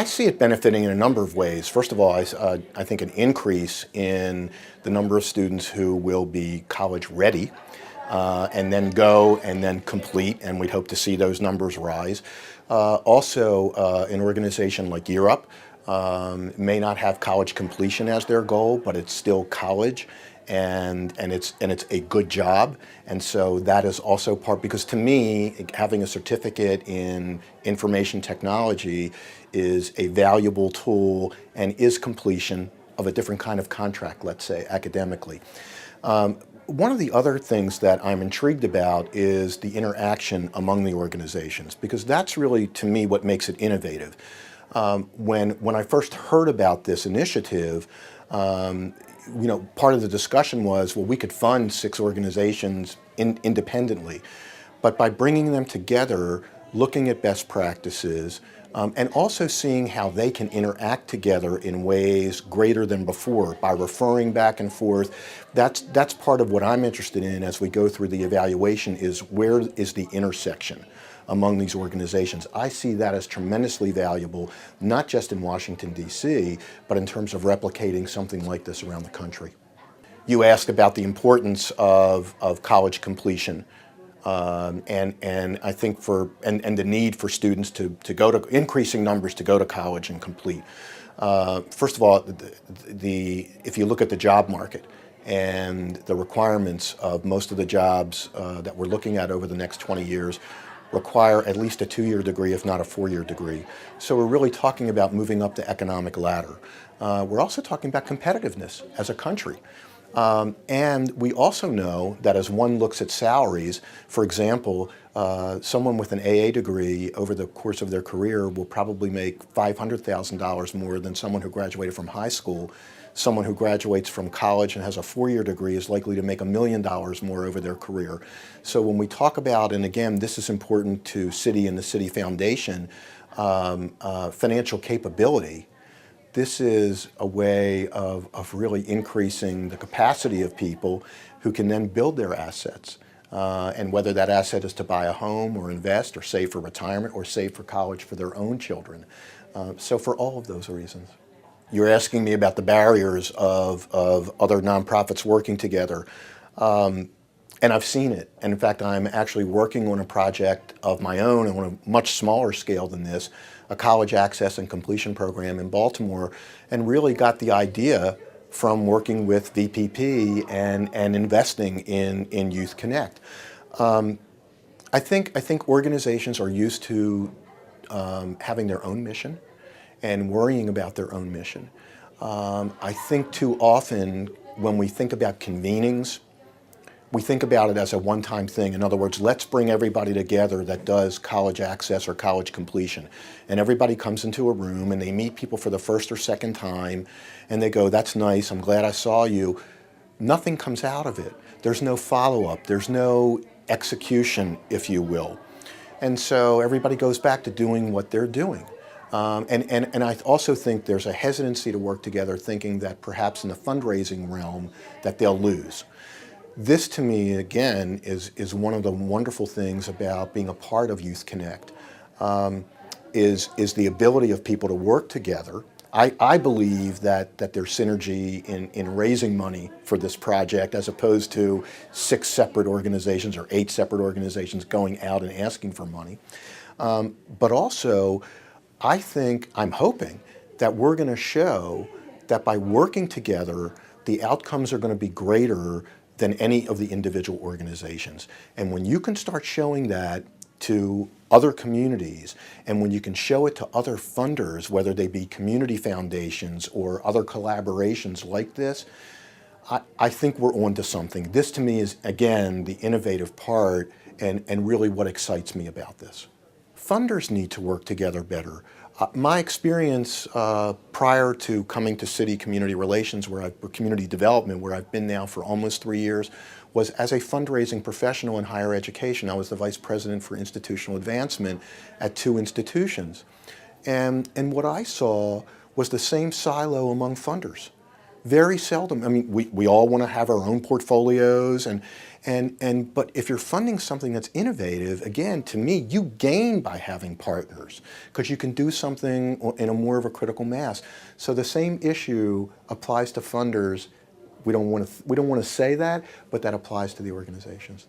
see it benefiting in a number of ways. First of all, I think an increase in the number of students who will be college ready and then go and then complete, and we'd hope to see those numbers rise. Also, an organization like Europe may not have college completion as their goal, but it's still college, and it's a good job. And so that is also part, because to me, having a certificate in information technology is a valuable tool and is completion of a different kind of contract, let's say, academically. One of the other things that I'm intrigued about is the interaction among the organizations, because that's really, to me, what makes it innovative. When I first heard about this initiative, part of the discussion was, well, we could fund 6 organizations independently, but by bringing them together, looking at best practices, and also seeing how they can interact together in ways greater than before by referring back and forth. That's part of what I'm interested in as we go through the evaluation, is where is the intersection among these organizations. I see that as tremendously valuable, not just in Washington, D.C., but in terms of replicating something like this around the country. You asked about the importance of college completion. And I think and the need for students to go to increasing numbers to go to college and complete. First of all, if you look at the job market and the requirements of most of the jobs that we're looking at over the next 20 years require at least a 2-year degree, if not a 4-year degree. So we're really talking about moving up the economic ladder. We're also talking about competitiveness as a country. And we also know that as one looks at salaries, for example, someone with an AA degree over the course of their career will probably make $500,000 more than someone who graduated from high school. Someone who graduates from college and has a 4-year degree is likely to make $1 million more over their career. So when we talk about, and again, this is important to Citi and the Citi Foundation, financial capability, this is a way of really increasing the capacity of people who can then build their assets. And whether that asset is to buy a home or invest or save for retirement or save for college for their own children. So for all of those reasons. You're asking me about the barriers of other nonprofits working together. And I've seen it. And in fact, I'm actually working on a project of my own on a much smaller scale than this, a college access and completion program in Baltimore, and really got the idea from working with VPP and investing in youthCONNECT. I think organizations are used to having their own mission and worrying about their own mission. I think too often when we think about convenings, we think about it as a one-time thing. In other words, let's bring everybody together that does college access or college completion. And everybody comes into a room and they meet people for the first or second time and they go, that's nice, I'm glad I saw you. Nothing comes out of it. There's no follow-up. There's no execution, if you will. And so everybody goes back to doing what they're doing. And I also think there's a hesitancy to work together, thinking that perhaps in the fundraising realm that they'll lose. This, to me, again, is one of the wonderful things about being a part of youthCONNECT, is the ability of people to work together. I believe that there's synergy in raising money for this project as opposed to 6 separate organizations or 8 separate organizations going out and asking for money. But also, I'm hoping that we're going to show that by working together, the outcomes are going to be greater than any of the individual organizations. And when you can start showing that to other communities, and when you can show it to other funders, whether they be community foundations or other collaborations like this, I think we're onto something. This to me is, again, the innovative part and really what excites me about this. Funders need to work together better. My experience prior to coming to Citi Community Relations, or Community Development, where I've been now for almost 3 years, was as a fundraising professional in higher education. I was the Vice President for Institutional Advancement at 2 institutions. And what I saw was the same silo among funders. Very seldom. I mean, we all want to have our own portfolios but if you're funding something that's innovative, again, to me, you gain by having partners because you can do something in a more of a critical mass. So the same issue applies to funders. We don't want to say that, but that applies to the organizations.